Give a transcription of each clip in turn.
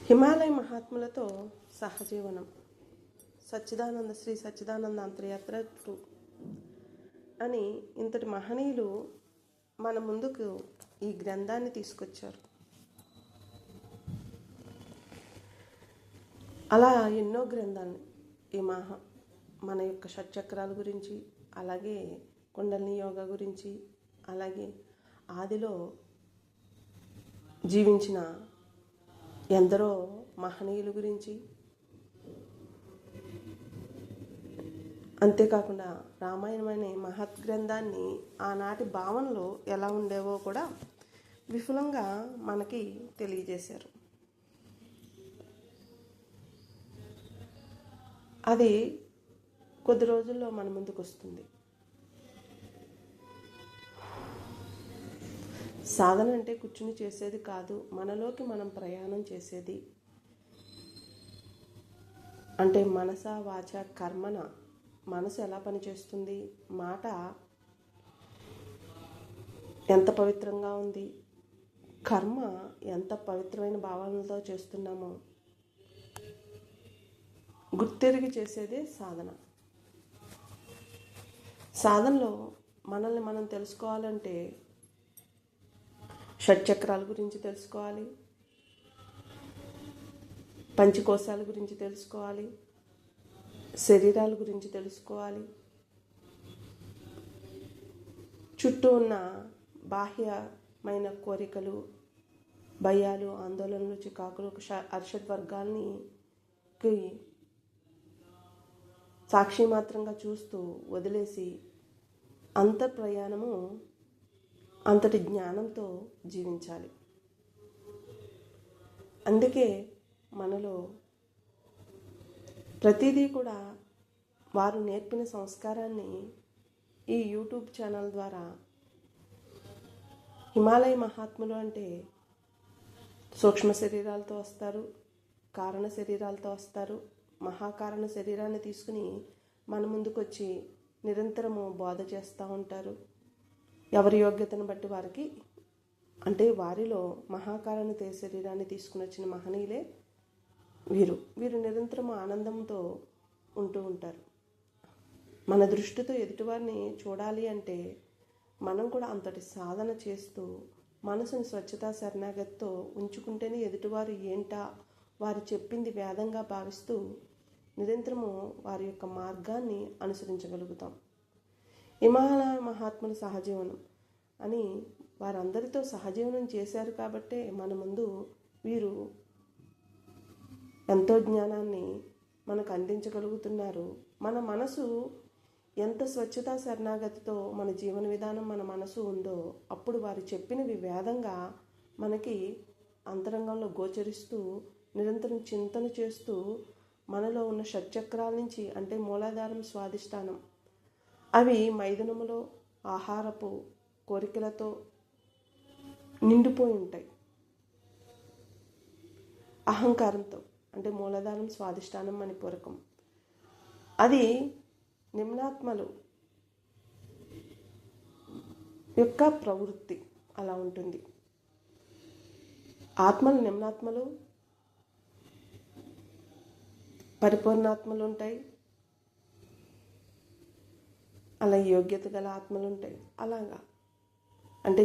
హిమాలయ మహాత్ములతో సహజీవనం శ్రీ సచ్చిదానంద అంతర్యాత్ర 2 అని ఇంతటి మహనీయులు మన ముందుకు ఈ గ్రంథాన్ని తీసుకొచ్చారు. అలా ఎన్నో గ్రంథాలని ఈ మన యొక్క షట్చక్రాల గురించి, అలాగే కుండలిని యోగా గురించి, అలాగే ఆదిలో జీవించిన ఎందరో మహనీయుల గురించి, అంతేకాకుండా రామాయణం అనే మహత్ గ్రంథాన్ని ఆనాటి భావనలు ఎలా ఉండేవో కూడా విపులంగా మనకి తెలియజేశారు. అది కొద్ది రోజుల్లో మన ముందుకు వస్తుంది. సాధన అంటే కూర్చుని చేసేది కాదు, మనలోకి మనం ప్రయాణం చేసేది. అంటే మనస వాచ కర్మన, మనసు ఎలా పనిచేస్తుంది, మాట ఎంత పవిత్రంగా ఉంది, కర్మ ఎంత పవిత్రమైన భావాలతో చేస్తున్నామో గుర్తెరిగి చేసేదే సాధన. సాధనలో మనల్ని మనం తెలుసుకోవాలంటే షట్చక్రాల గురించి తెలుసుకోవాలి, పంచకోశాల గురించి తెలుసుకోవాలి, శరీరాల గురించి తెలుసుకోవాలి, చుట్టూ ఉన్న బాహ్యమైన కోరికలు, భయాలు, ఆందోళనలు, చికాకులు, అర్షడ్ వర్గాల్ని సాక్షి మాత్రంగా చూస్తూ వదిలేసి అంతర్ప్రయాణము అంతటి జ్ఞానంతో జీవించాలి. అందుకే మనలో ప్రతిదీ కూడా వారు నేర్పిన సంస్కారాన్ని ఈ యూట్యూబ్ ఛానల్ ద్వారా, హిమాలయ మహాత్ములు అంటే సూక్ష్మ శరీరాలతో వస్తారు, కారణ శరీరాలతో వస్తారు. మహాకారణ శరీరాన్ని తీసుకుని మన ముందుకు వచ్చి నిరంతరము బోధ చేస్తూ ఉంటారు. ఎవరి యోగ్యతను బట్టి వారికి, అంటే వారిలో మహాకారణ శరీరాన్ని తీసుకుని వచ్చిన మహనీయులే వీరు నిరంతరం ఆనందంతో ఉంటూ ఉంటారు. మన దృష్టితో ఎదుటివారిని చూడాలి అంటే మనం కూడా అంతటి సాధన చేస్తూ మనసుని స్వచ్ఛతా శరణాగతితో ఉంచుకుంటేనే ఎదుటివారు ఏంటా, వారు చెప్పింది వేదంగా భావిస్తూ నిరంతరము వారి యొక్క మార్గాన్ని అనుసరించగలుగుతాం. హిమాలయ మహాత్ముల సహజీవనం అని వారందరితో సహజీవనం చేశారు కాబట్టే మన ముందు వీరు ఎంతో జ్ఞానాన్ని మనకు అందించగలుగుతున్నారు. మన మనసు ఎంత స్వచ్ఛతా శరణాగతితో మన జీవన విధానం, మన మనసు ఉందో అప్పుడు వారు చెప్పినవి వేదంగా మనకి అంతరంగంలో గోచరిస్తూ నిరంతరం చింతన చేస్తూ మనలో ఉన్న షట్చక్రాల నుంచి, అంటే మూలాధారం, స్వాధిష్టానం, అవి మైథునములో ఆహారపు కోరికలతో నిండిపోయి ఉంటాయి. అహంకారంతో, అంటే మూలాధారం, స్వాధిష్టానం, మణిపూరకం, అది నిమ్నాత్మలు యొక్క ప్రవృత్తి అలా ఉంటుంది. ఆత్మలు నిమ్నాత్మలు, పరిపూర్ణాత్మలు ఉంటాయి, అలా యోగ్యత గల ఆత్మలు ఉంటాయి. అలాగా అంటే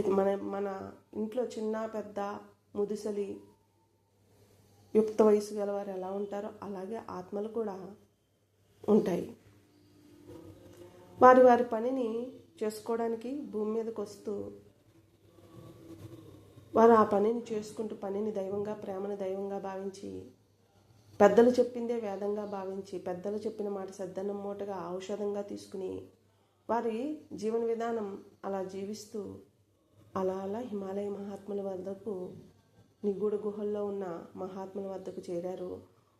మన ఇంట్లో చిన్న పెద్ద ముదుసలి యుక్త వయసు గలవారు ఎలా ఉంటారో అలాగే ఆత్మలు కూడా ఉంటాయి. వారి వారి పనిని చేసుకోవడానికి భూమి మీదకి వస్తూ వారు ఆ పనిని చేసుకుంటూ, పనిని దైవంగా, ప్రేమను దైవంగా భావించి, పెద్దలు చెప్పిందే వేదంగా భావించి, పెద్దలు చెప్పిన మాట సద్దన్నం మూటగా ఔషధంగా తీసుకుని వారి జీవన విధానం అలా జీవిస్తూ అలా హిమాలయ మహాత్ముల వద్దకు, నిగూఢ గుహల్లో ఉన్న మహాత్ముల వద్దకు చేరారు.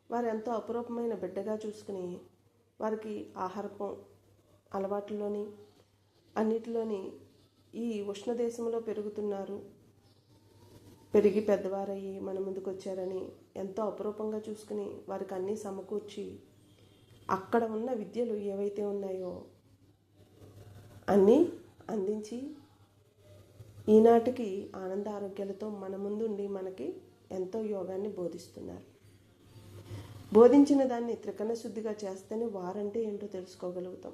వారు ఎంతో అపురూపమైన బిడ్డగా చూసుకుని వారికి ఆహారపు అలవాట్లలోని అన్నిటిలోని ఈ ఉష్ణదేశంలో పెరుగుతున్నారు, పెరిగి పెద్దవారయ్యి మన ముందుకు వచ్చారని ఎంతో అపురూపంగా చూసుకుని వారికి అన్నీ సమకూర్చి అక్కడ ఉన్న విద్యలు ఏవైతే ఉన్నాయో అన్నీ అందించి ఈనాటికి ఆనంద ఆరోగ్యాలతో మన ముందుండి మనకి ఎంతో యోగాన్ని బోధిస్తున్నారు. బోధించిన దాన్ని త్రికరణ శుద్ధిగా చేస్తేనే వారంటే ఏంటో తెలుసుకోగలుగుతాం.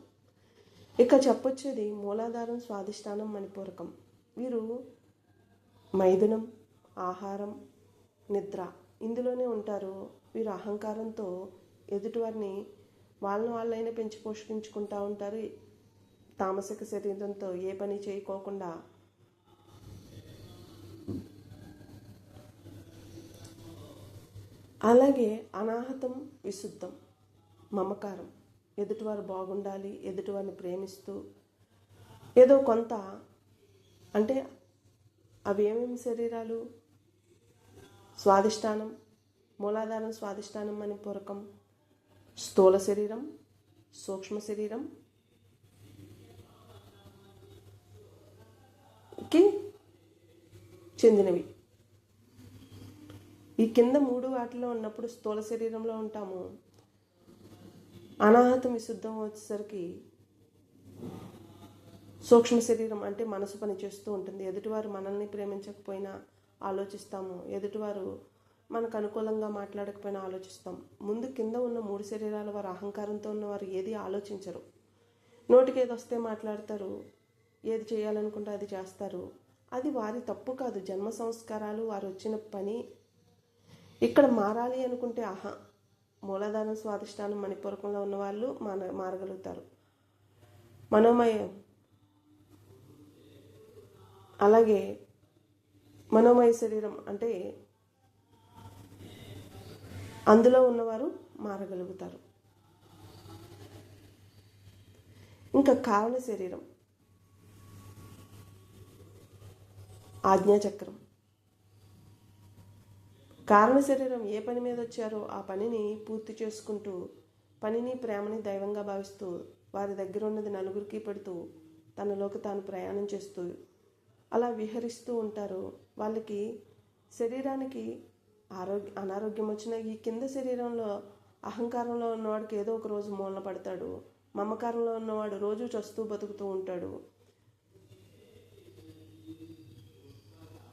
ఇక చెప్పొచ్చేది మూలాధారం, స్వాధిష్టానం, మణిపూరకం. వీరు మైథునం, ఆహారం, నిద్ర ఇందులోనే ఉంటారు. వీరు అహంకారంతో ఎదుటివారిని వాళ్ళైనా పెంచి పోషించుకుంటూ ఉంటారు. తామసిక శరీరంతో ఏ పని చేయకోకుండా అలాగే అనాహతం, విశుద్ధం, మమకారం, ఎదుటివారు బాగుండాలి, ఎదుటివారిని ప్రేమిస్తూ ఏదో కొంత, అంటే అవి ఏమేమి శరీరాలు? స్వాధిష్టానం, మూలాధారం, స్వాధిష్టానం, మణిపూరకం, స్థూల శరీరం, సూక్ష్మ శరీరం కి చెందినవి. ఈ కింద 3 వాటిలో ఉన్నప్పుడు స్థూల శరీరంలో ఉంటాము. అనాహతం, విశుద్ధం వచ్చేసరికి సూక్ష్మ శరీరం, అంటే మనసు పనిచేస్తూ ఉంటుంది. ఎదుటివారు మనల్ని ప్రేమించకపోయినా ఆలోచిస్తాము, ఎదుటివారు మనకు అనుకూలంగా మాట్లాడకపోయినా ఆలోచిస్తాం. ముందు కింద ఉన్న 3 శరీరాల వారు అహంకారంతో ఉన్నవారు ఏది ఆలోచించరు. నోటికి ఏది వస్తే మాట్లాడతారు, ఏది చేయాలనుకుంటే అది చేస్తారు. అది వారి తప్పు కాదు, జన్మ సంస్కారాలు, వారు వచ్చిన పని. ఇక్కడ మారాలి అనుకుంటే మూలాధారం, స్వాధిష్టానం, మణిపూరకంలో ఉన్న వాళ్ళు మారగలుగుతారు. మనోమయం, అలాగే మనోమయ శరీరం అంటే అందులో ఉన్నవారు మారగలుగుతారు. ఇంకా కారణ శరీరం, ఆజ్ఞాచక్రం. కారణ శరీరం ఏ పని మీద వచ్చారో ఆ పనిని పూర్తి చేసుకుంటూ, పనిని ప్రేమని దైవంగా భావిస్తూ, వారి దగ్గర ఉన్నది నలుగురికి పెడుతూ, తనలోకి తాను ప్రయాణం చేస్తూ అలా విహరిస్తూ ఉంటారు. వాళ్ళకి శరీరానికి అనారోగ్యం వచ్చిన ఈ కింద శరీరంలో అహంకారంలో ఉన్నవాడికి ఏదో ఒక రోజు మూలన పడతాడు. మమకారంలో ఉన్నవాడు రోజు చస్తూ బతుకుతూ ఉంటాడు.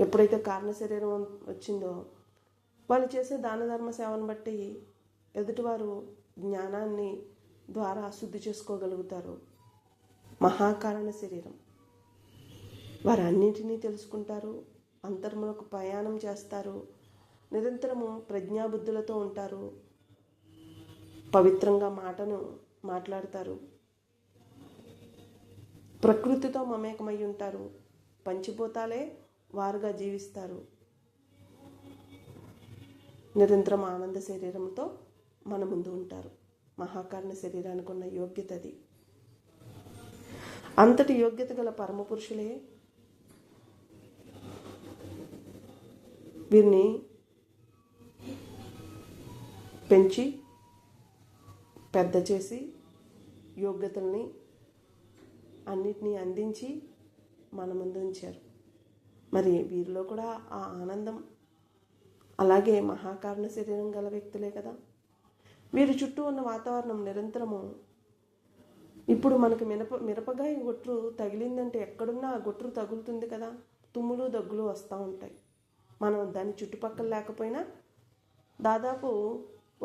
ఎప్పుడైతే కారణ శరీరం వచ్చిందో వాళ్ళు చేసే దాన ధర్మ సేవను బట్టి ఎదుటివారు జ్ఞానాన్ని ద్వారా శుద్ధి చేసుకోగలుగుతారు. మహాకారణ శరీరం, వారు అన్నింటినీ తెలుసుకుంటారు, అంతర్ములకు ప్రయాణం చేస్తారు, నిరంతరము ప్రజ్ఞాబుద్ధులతో ఉంటారు, పవిత్రంగా మాట్లాడతారు, ప్రకృతితో మమేకమై ఉంటారు, పంచిపోతాలే వారుగా జీవిస్తారు. నిరంతరం ఆనంద శరీరంతో మన ముందు ఉంటారు. మహాకారణ శరీరానికి ఉన్న యోగ్యత అది. అంతటి యోగ్యత గల పరమపురుషులే వీరిని పెంచి పెద్ద చేసి యోగ్యతల్ని అన్నిటినీ అందించి మన ముందు ఉంచారు. మరి వీరిలో కూడా ఆ ఆనందం అలాగే మహాకారణ శరీరం గల వ్యక్తులే కదా. వీరి చుట్టూ ఉన్న వాతావరణం నిరంతరము, ఇప్పుడు మనకు మిరపకాయ గొట్టు తగిలిందంటే ఎక్కడున్నా ఆ గొట్టు తగులుతుంది కదా, తుమ్ములు దగ్గులు వస్తూ ఉంటాయి. మనం దాని చుట్టుపక్కల లేకపోయినా దాదాపు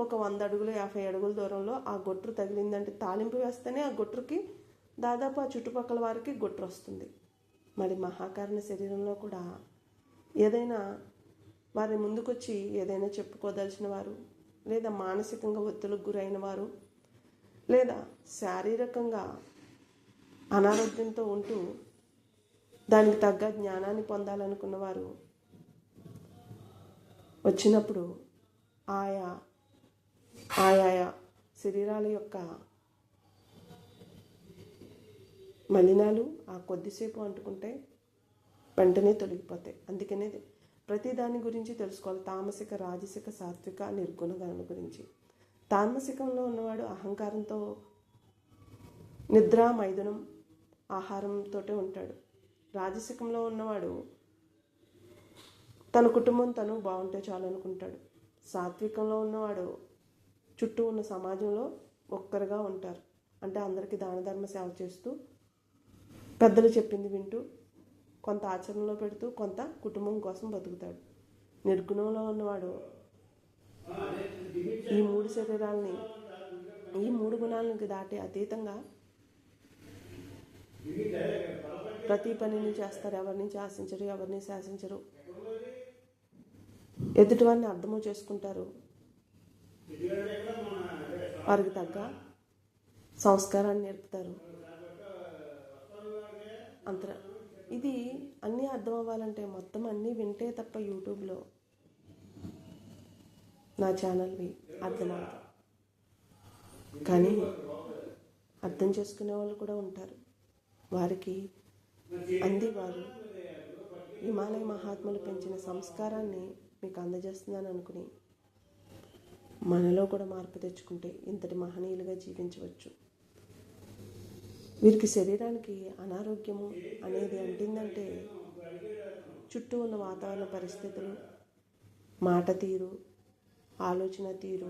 ఒక 100 అడుగులు 50 అడుగుల దూరంలో ఆ గొట్టు తగిలిందంటే తాలింపు వేస్తేనే ఆ గొట్టుకి దాదాపు ఆ చుట్టుపక్కల వారికి గొట్టు వస్తుంది. మరి మహాకారణ శరీరంలో కూడా ఏదైనా వారి ముందుకొచ్చి ఏదైనా చెప్పుకోదలిచిన వారు, లేదా మానసికంగా ఒత్తిడికి గురైన వారు, లేదా శారీరకంగా అనారోగ్యంతో ఉంటూ దానికి తగ్గ జ్ఞానాన్ని పొందాలనుకున్నవారు వచ్చినప్పుడు ఆయా శరీరాల యొక్క మలినాలు ఆ కొద్దిసేపు అంటుకుంటే వెంటనే తొలగిపోతాయి. అందుకనే ప్రతి దాని గురించి తెలుసుకోవాలి. తామసిక, రాజసిక, సాత్విక, నిర్గుణ గణన గురించి. తామసికంలో ఉన్నవాడు అహంకారంతో నిద్ర, మైథునం, ఆహారంతో ఉంటాడు. రాజసికంలో ఉన్నవాడు తన కుటుంబం తను బాగుంటే చాలు అనుకుంటాడు. సాత్వికంలో ఉన్నవాడు చుట్టూ ఉన్న సమాజంలో ఒక్కరుగా ఉంటారు. అంటే అందరికీ దాన ధర్మ సేవ చేస్తూ, పెద్దలు చెప్పింది వింటూ, కొంత ఆచరణలో పెడుతూ, కొంత కుటుంబం కోసం బతుకుతాడు. నిర్గుణంలో ఉన్నవాడు ఈ 3 శరీరాలని, ఈ 3 గుణాలను దాటి అతీతంగా ప్రతి పనిని చేస్తారు. ఎవరిని ఆశించరు, ఎవరిని శాసించరు. ఎదుటివారిని అర్థము చేసుకుంటారు. వారికి తగ్గ సంస్కారాన్ని నేర్పుతారు. ఇది అన్నీ అర్థం అవ్వాలంటే మొత్తం అన్నీ వింటే తప్ప యూట్యూబ్లో నా ఛానల్వి అర్థమవుతాయి. కానీ అర్థం చేసుకునే వాళ్ళు కూడా ఉంటారు. వారికి వారు హిమాలయ మహాత్ములు పెంచిన సంస్కారాన్ని మీకు అందజేస్తున్నాను అనుకుని మనలో కూడా మార్పు తెచ్చుకుంటే ఇంతటి మహనీయులుగా జీవించవచ్చు. వీరికి శరీరానికి అనారోగ్యము అనేది అంటిందంటే చుట్టూ ఉన్న వాతావరణ పరిస్థితులు, మాట తీరు, ఆలోచన తీరు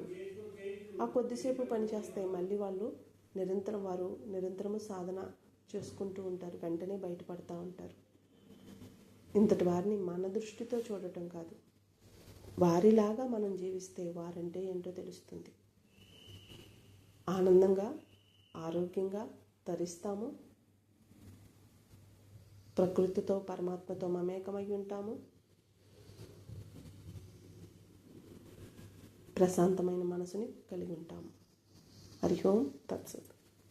ఆ కొద్దిసేపు పనిచేస్తాయి. మళ్ళీ వారు నిరంతరము సాధన చేసుకుంటూ ఉంటారు. వెంటనే బయటపడతా ఉంటారు. ఇంతటి వారిని మన దృష్టితో చూడటం కాదు, వారిలాగా మనం జీవిస్తే వారంటే ఏంటో తెలుస్తుంది. ఆనందంగా, ఆరోగ్యంగా తరిస్తాము. ప్రకృతితో, పరమాత్మతో మమేకమై ఉంటాము. ప్రశాంతమైన మనసుని కలిగి ఉంటాము. హరి ఓం తత్సత్.